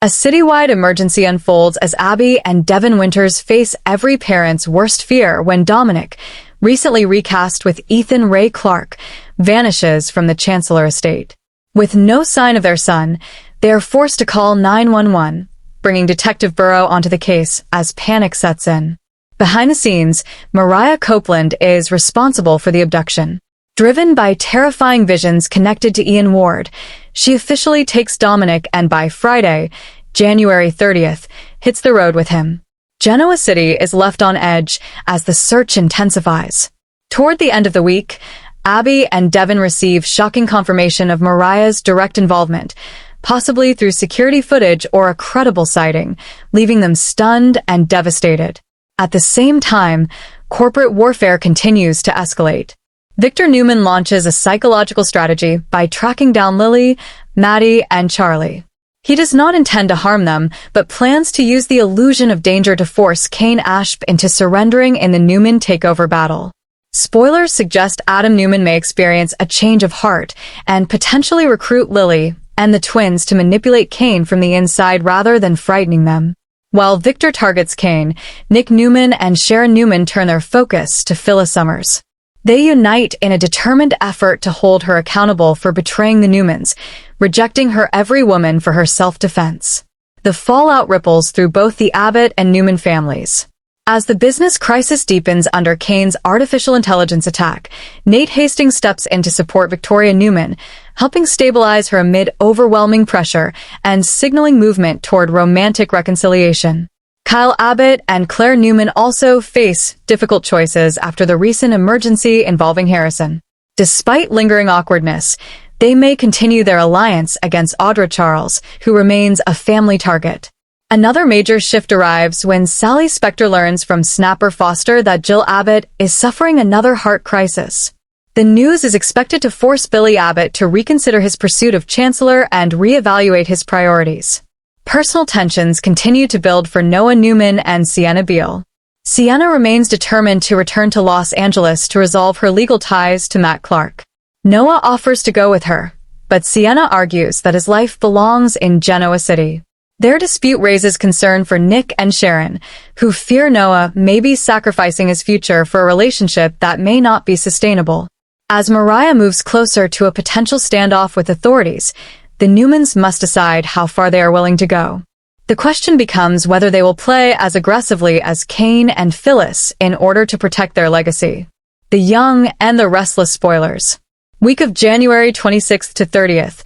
A citywide emergency unfolds as Abby and Devin Winters face every parent's worst fear when Dominic, recently recast with Ethan Ray Clarke, vanishes from the Chancellor estate. With no sign of their son, they are forced to call 911, bringing Detective Burrow onto the case as panic sets in. Behind the scenes, Mariah Copeland is responsible for the abduction. Driven by terrifying visions connected to Ian Ward, she officially takes Dominic and by Friday, January 30th, hits the road with him. Genoa City is left on edge as the search intensifies. Toward the end of the week, Abby and Devin receive shocking confirmation of Mariah's direct involvement, possibly through security footage or a credible sighting, leaving them stunned and devastated. At the same time, corporate warfare continues to escalate. Victor Newman launches a psychological strategy by tracking down Lily, Maddie, and Charlie. He does not intend to harm them, but plans to use the illusion of danger to force Kane Ashp into surrendering in the Newman takeover battle. Spoilers suggest Adam Newman may experience a change of heart and potentially recruit Lily and the twins to manipulate Kane from the inside rather than frightening them. While Victor targets Kane, Nick Newman and Sharon Newman turn their focus to Phyllis Summers. They unite in a determined effort to hold her accountable for betraying the Newmans, rejecting her every woman for her self-defense. The fallout ripples through both the Abbott and Newman families. As the business crisis deepens under Kane's artificial intelligence attack, Nate Hastings steps in to support Victoria Newman, helping stabilize her amid overwhelming pressure and signaling movement toward romantic reconciliation. Kyle Abbott and Claire Newman also face difficult choices after the recent emergency involving Harrison. Despite lingering awkwardness, they may continue their alliance against Audra Charles, who remains a family target. Another major shift arrives when Sally Spector learns from Snapper Foster that Jill Abbott is suffering another heart crisis. The news is expected to force Billy Abbott to reconsider his pursuit of Chancellor and reevaluate his priorities. Personal tensions continue to build for Noah Newman and Sienna Beale. Sienna remains determined to return to Los Angeles to resolve her legal ties to Matt Clark. Noah offers to go with her, but Sienna argues that his life belongs in Genoa City. Their dispute raises concern for Nick and Sharon, who fear Noah may be sacrificing his future for a relationship that may not be sustainable. As Mariah moves closer to a potential standoff with authorities, the Newmans must decide how far they are willing to go. The question becomes whether they will play as aggressively as Kane and Phyllis in order to protect their legacy. The Young and the Restless spoilers. Week of January 26th to 30th.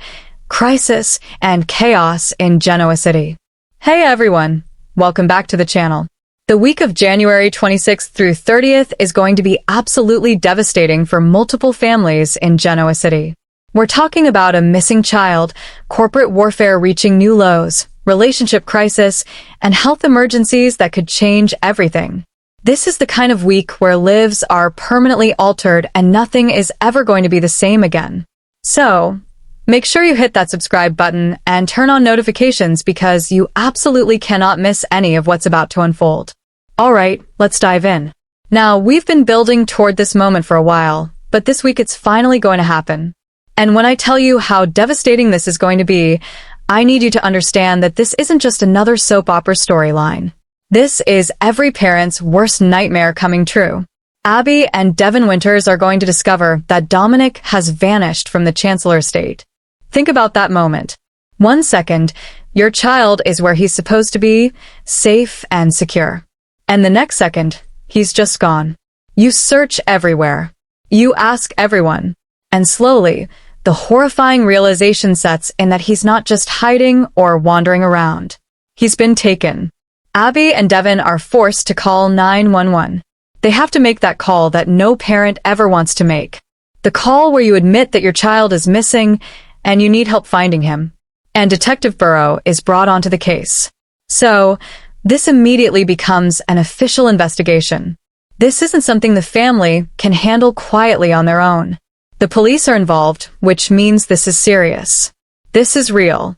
Crisis and chaos in Genoa City. Hey everyone, welcome back to the channel. The week of January 26th through 30th is going to be absolutely devastating for multiple families in Genoa City. We're talking about a missing child, corporate warfare reaching new lows, relationship crisis, and health emergencies that could change everything. This is the kind of week where lives are permanently altered and nothing is ever going to be the same again. So, make sure you hit that subscribe button and turn on notifications because you absolutely cannot miss any of what's about to unfold. Alright, let's dive in. Now, we've been building toward this moment for a while, but this week it's finally going to happen. And when I tell you how devastating this is going to be, I need you to understand that this isn't just another soap opera storyline. This is every parent's worst nightmare coming true. Abby and Devin Winters are going to discover that Dominic has vanished from the Chancellor estate. Think about that moment. 1 second, your child is where he's supposed to be, safe and secure. And the next second, he's just gone. You search everywhere. You ask everyone. And slowly, the horrifying realization sets in that he's not just hiding or wandering around. He's been taken. Abby and Devin are forced to call 911. They have to make that call that no parent ever wants to make. The call where you admit that your child is missing and you need help finding him. And Detective Burrow is brought onto the case. So, this immediately becomes an official investigation. This isn't something the family can handle quietly on their own. The police are involved, which means this is serious. This is real.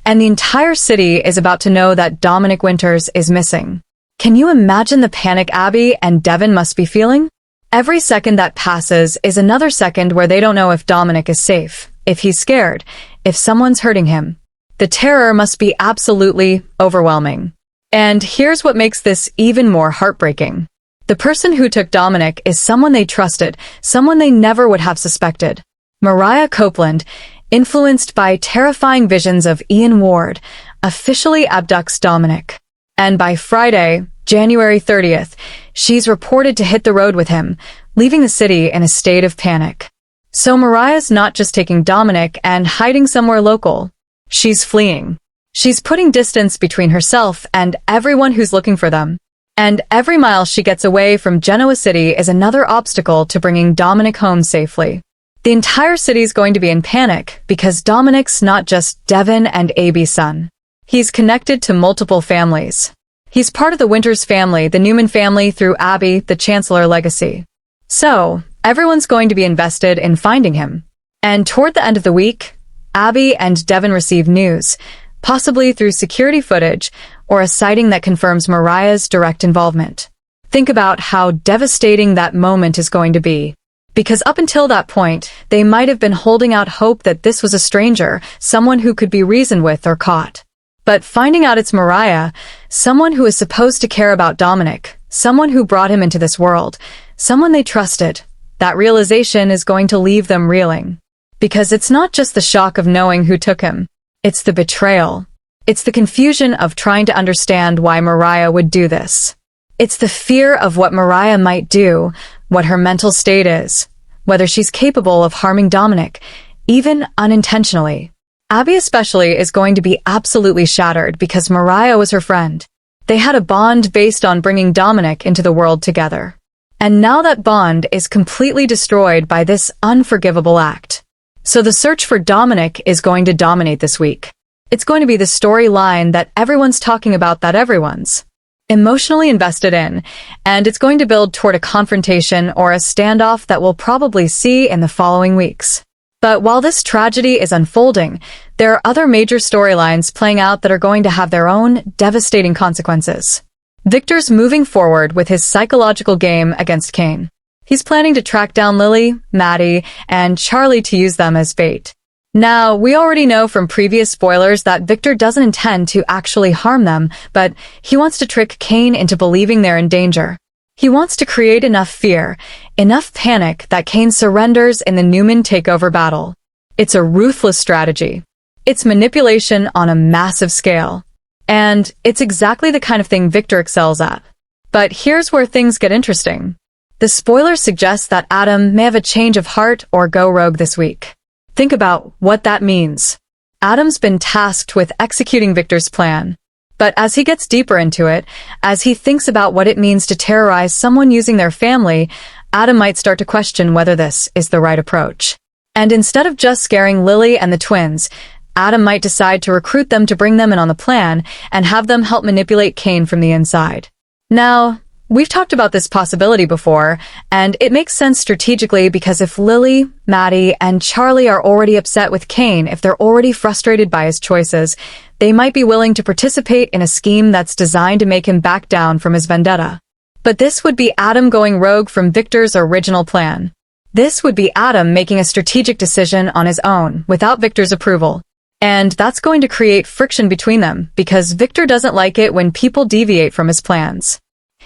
And the entire city is about to know that Dominic Winters is missing. Can you imagine the panic Abby and Devin must be feeling? Every second that passes is another second where they don't know if Dominic is safe, if he's scared, if someone's hurting him. The terror must be absolutely overwhelming. And here's what makes this even more heartbreaking. The person who took Dominic is someone they trusted, someone they never would have suspected. Mariah Copeland, influenced by terrifying visions of Ian Ward, officially abducts Dominic. And by Friday, January 30th, she's reported to hit the road with him, leaving the city in a state of panic. So Mariah's not just taking Dominic and hiding somewhere local. She's fleeing. She's putting distance between herself and everyone who's looking for them. And every mile she gets away from Genoa City is another obstacle to bringing Dominic home safely. The entire city's going to be in panic because Dominic's not just Devin and Abby's son. He's connected to multiple families. He's part of the Winters family, the Newman family through Abby, the Chancellor legacy. So, everyone's going to be invested in finding him. And toward the end of the week, Abby and Devin receive news, possibly through security footage or a sighting that confirms Mariah's direct involvement. Think about how devastating that moment is going to be. Because up until that point, they might have been holding out hope that this was a stranger, someone who could be reasoned with or caught. But finding out it's Mariah, someone who is supposed to care about Dominic, someone who brought him into this world, someone they trusted, that realization is going to leave them reeling. Because it's not just the shock of knowing who took him. It's the betrayal. It's the confusion of trying to understand why Mariah would do this. It's the fear of what Mariah might do, what her mental state is, whether she's capable of harming Dominic, even unintentionally. Abby especially is going to be absolutely shattered because Mariah was her friend. They had a bond based on bringing Dominic into the world together. And now that bond is completely destroyed by this unforgivable act. So the search for Dominic is going to dominate this week. It's going to be the storyline that everyone's talking about, that everyone's emotionally invested in, and it's going to build toward a confrontation or a standoff that we'll probably see in the following weeks. But while this tragedy is unfolding, there are other major storylines playing out that are going to have their own devastating consequences. Victor's moving forward with his psychological game against Kane. He's planning to track down Lily, Maddie, and Charlie to use them as bait. Now, we already know from previous spoilers that Victor doesn't intend to actually harm them, but he wants to trick Kane into believing they're in danger. He wants to create enough fear, enough panic that Kane surrenders in the Newman takeover battle. It's a ruthless strategy. It's manipulation on a massive scale. And it's exactly the kind of thing Victor excels at. But here's where things get interesting. The spoilers suggest that Adam may have a change of heart or go rogue this week. Think about what that means. Adam's been tasked with executing Victor's plan. But as he gets deeper into it, as he thinks about what it means to terrorize someone using their family, Adam might start to question whether this is the right approach. And instead of just scaring Lily and the twins, Adam might decide to recruit them to bring them in on the plan and have them help manipulate Kane from the inside. Now, we've talked about this possibility before, and it makes sense strategically because if Lily, Maddie, and Charlie are already upset with Kane, if they're already frustrated by his choices, they might be willing to participate in a scheme that's designed to make him back down from his vendetta. But this would be Adam going rogue from Victor's original plan. This would be Adam making a strategic decision on his own, without Victor's approval. And that's going to create friction between them, because Victor doesn't like it when people deviate from his plans.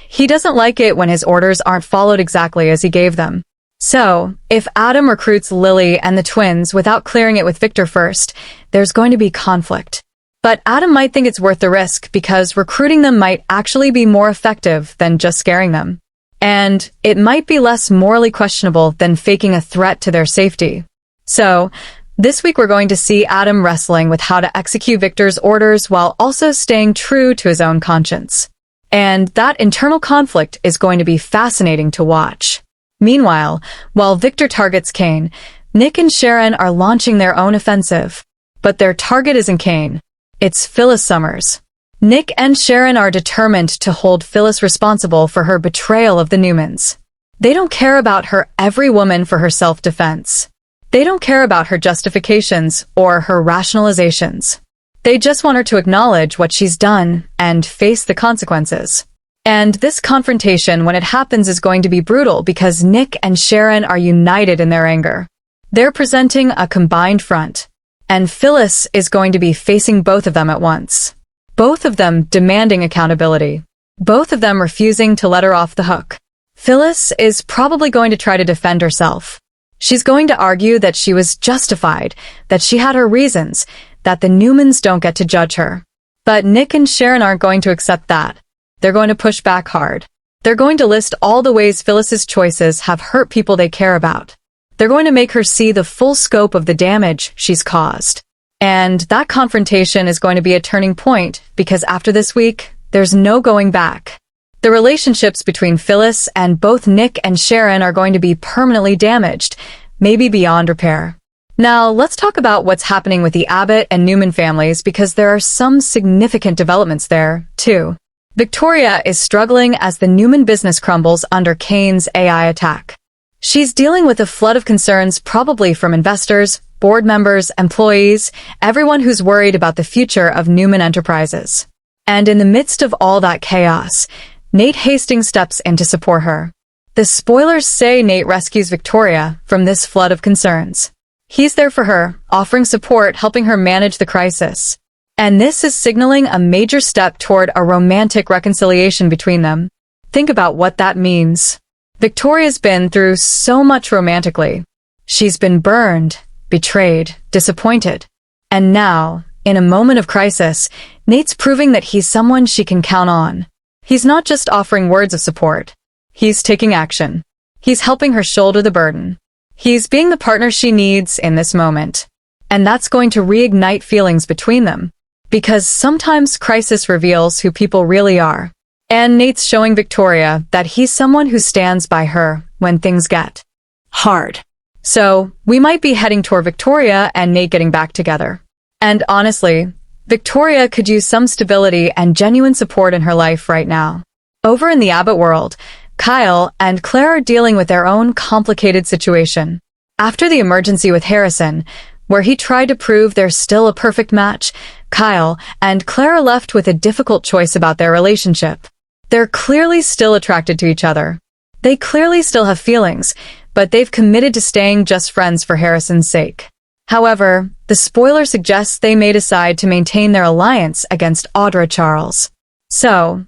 He doesn't like it when his orders aren't followed exactly as he gave them. So, if Adam recruits Lily and the twins without clearing it with Victor first, there's going to be conflict. But Adam might think it's worth the risk because recruiting them might actually be more effective than just scaring them. And it might be less morally questionable than faking a threat to their safety. So, this week we're going to see Adam wrestling with how to execute Victor's orders while also staying true to his own conscience. And that internal conflict is going to be fascinating to watch. Meanwhile, while Victor targets Kane, Nick and Sharon are launching their own offensive. But their target isn't Kane. It's Phyllis Summers. Nick and Sharon are determined to hold Phyllis responsible for her betrayal of the Newmans. They don't care about her every woman for her self-defense. They don't care about her justifications or her rationalizations. They just want her to acknowledge what she's done and face the consequences. And this confrontation, when it happens, is going to be brutal because Nick and Sharon are united in their anger. They're presenting a combined front. And Phyllis is going to be facing both of them at once. Both of them demanding accountability. Both of them refusing to let her off the hook. Phyllis is probably going to try to defend herself. She's going to argue that she was justified, that she had her reasons, that the Newmans don't get to judge her. But Nick and Sharon aren't going to accept that. They're going to push back hard. They're going to list all the ways Phyllis's choices have hurt people they care about. They're going to make her see the full scope of the damage she's caused. And that confrontation is going to be a turning point because after this week, there's no going back. The relationships between Phyllis and both Nick and Sharon are going to be permanently damaged, maybe beyond repair. Now, let's talk about what's happening with the Abbott and Newman families because there are some significant developments there, too. Victoria is struggling as the Newman business crumbles under Kane's AI attack. She's dealing with a flood of concerns probably from investors, board members, employees, everyone who's worried about the future of Newman Enterprises. And in the midst of all that chaos, Nate Hastings steps in to support her. The spoilers say Nate rescues Victoria from this flood of concerns. He's there for her, offering support, helping her manage the crisis. And this is signaling a major step toward a romantic reconciliation between them. Think about what that means. Victoria's been through so much romantically. She's been burned, betrayed, disappointed. And now, in a moment of crisis, Nate's proving that he's someone she can count on. He's not just offering words of support. He's taking action. He's helping her shoulder the burden. He's being the partner she needs in this moment. And that's going to reignite feelings between them. Because sometimes crisis reveals who people really are. And Nate's showing Victoria that he's someone who stands by her when things get hard. So, we might be heading toward Victoria and Nate getting back together. And honestly, Victoria could use some stability and genuine support in her life right now. Over in the Abbott world, Kyle and Claire are dealing with their own complicated situation. After the emergency with Harrison, where he tried to prove they're still a perfect match, Kyle and Claire are left with a difficult choice about their relationship. They're clearly still attracted to each other. They clearly still have feelings, but they've committed to staying just friends for Harrison's sake. However, the spoiler suggests they may decide to maintain their alliance against Audra Charles. So,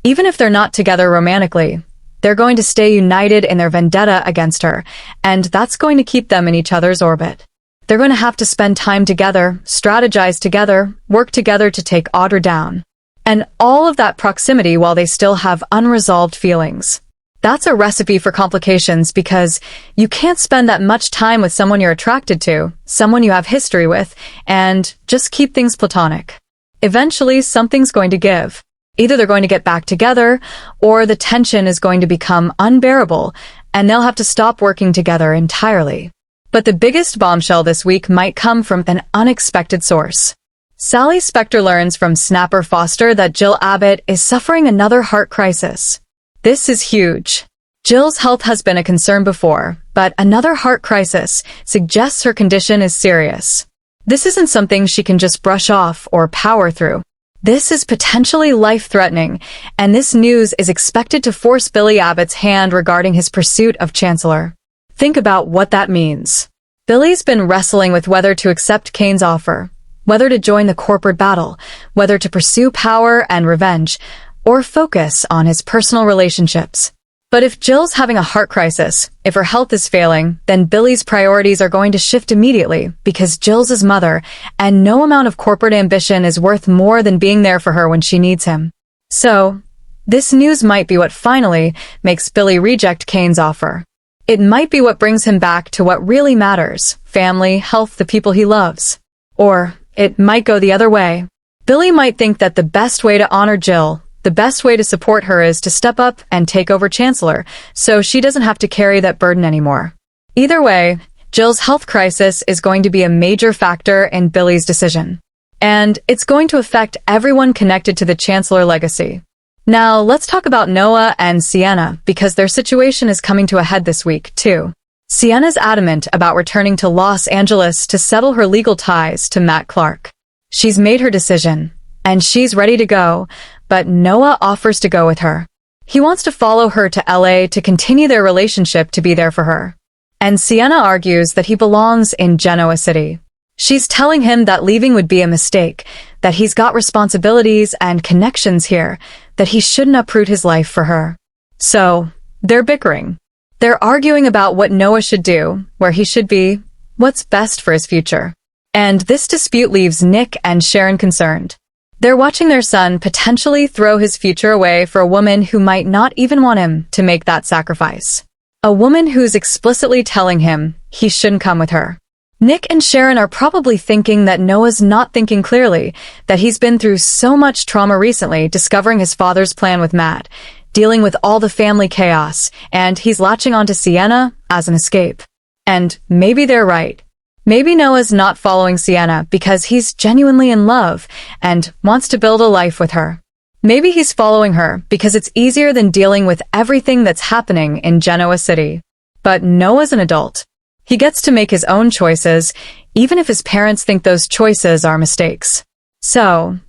even if they're not together romantically, they're going to stay united in their vendetta against her, and that's going to keep them in each other's orbit. They're going to have to spend time together, strategize together, work together to take Audra down. And all of that proximity while they still have unresolved feelings. That's a recipe for complications because you can't spend that much time with someone you're attracted to, someone you have history with, and just keep things platonic. Eventually, something's going to give. Either they're going to get back together, or the tension is going to become unbearable, and they'll have to stop working together entirely. But the biggest bombshell this week might come from an unexpected source. Sally Spector learns from Snapper Foster that Jill Abbott is suffering another heart crisis. This is huge. Jill's health has been a concern before, but another heart crisis suggests her condition is serious. This isn't something she can just brush off or power through. This is potentially life-threatening, and this news is expected to force Billy Abbott's hand regarding his pursuit of Chancellor. Think about what that means. Billy's been wrestling with whether to accept Kane's offer, whether to join the corporate battle, whether to pursue power and revenge, or focus on his personal relationships. But if Jill's having a heart crisis, if her health is failing, then Billy's priorities are going to shift immediately because Jill's his mother, and no amount of corporate ambition is worth more than being there for her when she needs him. So, this news might be what finally makes Billy reject Kane's offer. It might be what brings him back to what really matters: family, health, the people he loves. Or it might go the other way. Billy might think that the best way to honor Jill, the best way to support her is to step up and take over Chancellor, so she doesn't have to carry that burden anymore. Either way, Jill's health crisis is going to be a major factor in Billy's decision. And it's going to affect everyone connected to the Chancellor legacy. Now, let's talk about Noah and Sienna, because their situation is coming to a head this week, too. Sienna's adamant about returning to Los Angeles to settle her legal ties to Matt Clark. She's made her decision, and she's ready to go, but Noah offers to go with her. He wants to follow her to LA to continue their relationship, to be there for her. And Sienna argues that he belongs in Genoa City. She's telling him that leaving would be a mistake, that he's got responsibilities and connections here, that he shouldn't uproot his life for her. So, they're bickering. They're arguing about what Noah should do, where he should be, what's best for his future. And this dispute leaves Nick and Sharon concerned. They're watching their son potentially throw his future away for a woman who might not even want him to make that sacrifice. A woman who's explicitly telling him he shouldn't come with her. Nick and Sharon are probably thinking that Noah's not thinking clearly, that he's been through so much trauma recently discovering his father's plan with Matt, dealing with all the family chaos, and he's latching onto Sienna as an escape. And maybe they're right. Maybe Noah's not following Sienna because he's genuinely in love and wants to build a life with her. Maybe he's following her because it's easier than dealing with everything that's happening in Genoa City. But Noah's an adult. He gets to make his own choices, even if his parents think those choices are mistakes. So,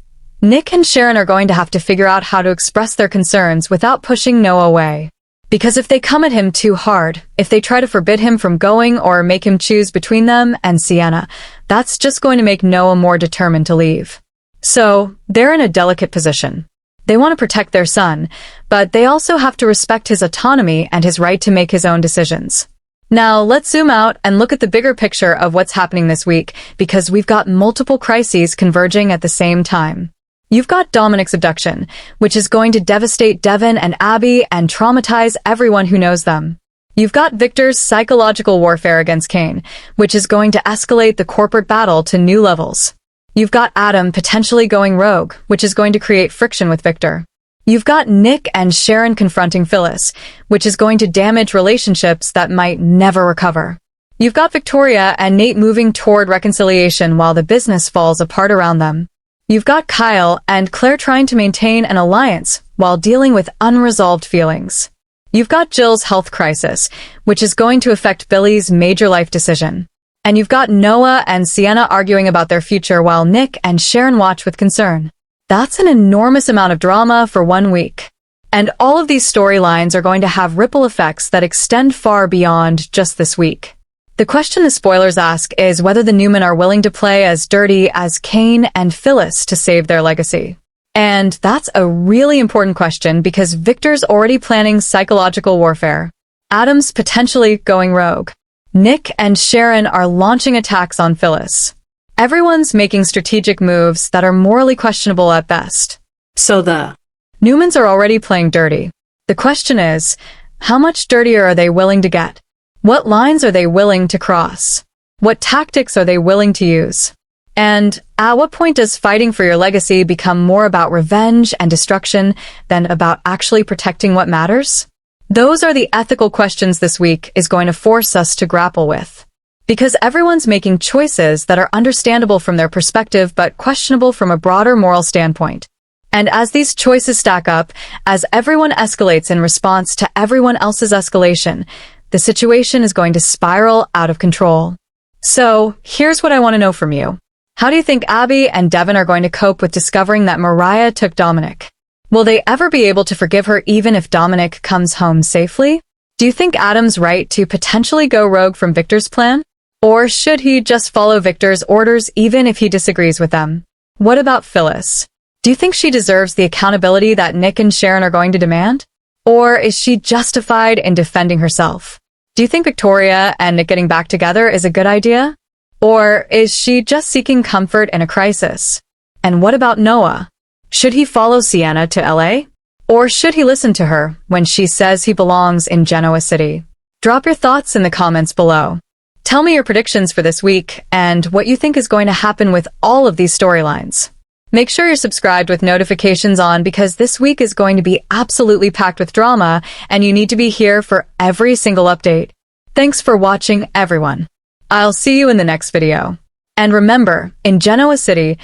Nick and Sharon are going to have to figure out how to express their concerns without pushing Noah away. Because if they come at him too hard, if they try to forbid him from going or make him choose between them and Sienna, that's just going to make Noah more determined to leave. So, they're in a delicate position. They want to protect their son, but they also have to respect his autonomy and his right to make his own decisions. Now, let's zoom out and look at the bigger picture of what's happening this week, because we've got multiple crises converging at the same time. You've got Dominic's abduction, which is going to devastate Devin and Abby and traumatize everyone who knows them. You've got Victor's psychological warfare against Kane, which is going to escalate the corporate battle to new levels. You've got Adam potentially going rogue, which is going to create friction with Victor. You've got Nick and Sharon confronting Phyllis, which is going to damage relationships that might never recover. You've got Victoria and Nate moving toward reconciliation while the business falls apart around them. You've got Kyle and Claire trying to maintain an alliance while dealing with unresolved feelings. You've got Jill's health crisis, which is going to affect Billy's major life decision. And you've got Noah and Sienna arguing about their future while Nick and Sharon watch with concern. That's an enormous amount of drama for 1 week. And all of these storylines are going to have ripple effects that extend far beyond just this week. The question the spoilers ask is whether the Newman are willing to play as dirty as Kane and Phyllis to save their legacy. And that's a really important question because Victor's already planning psychological warfare. Adam's potentially going rogue. Nick and Sharon are launching attacks on Phyllis. Everyone's making strategic moves that are morally questionable at best. So the Newmans are already playing dirty. The question is, how much dirtier are they willing to get? What lines are they willing to cross? What tactics are they willing to use? And at what point does fighting for your legacy become more about revenge and destruction than about actually protecting what matters? Those are the ethical questions this week is going to force us to grapple with. Because everyone's making choices that are understandable from their perspective but questionable from a broader moral standpoint. And as these choices stack up, as everyone escalates in response to everyone else's escalation, the situation is going to spiral out of control. So, here's what I want to know from you. How do you think Abby and Devin are going to cope with discovering that Mariah took Dominic? Will they ever be able to forgive her even if Dominic comes home safely? Do you think Adam's right to potentially go rogue from Victor's plan? Or should he just follow Victor's orders even if he disagrees with them? What about Phyllis? Do you think she deserves the accountability that Nick and Sharon are going to demand? Or is she justified in defending herself? Do you think Victoria and Nick getting back together is a good idea? Or is she just seeking comfort in a crisis? And what about Noah? Should he follow Sienna to LA? Or should he listen to her when she says he belongs in Genoa City? Drop your thoughts in the comments below. Tell me your predictions for this week and what you think is going to happen with all of these storylines. Make sure you're subscribed with notifications on because this week is going to be absolutely packed with drama and you need to be here for every single update. Thanks for watching, everyone. I'll see you in the next video. And remember, in Genoa City,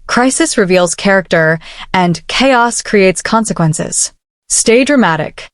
crisis reveals character and chaos creates consequences. Stay dramatic.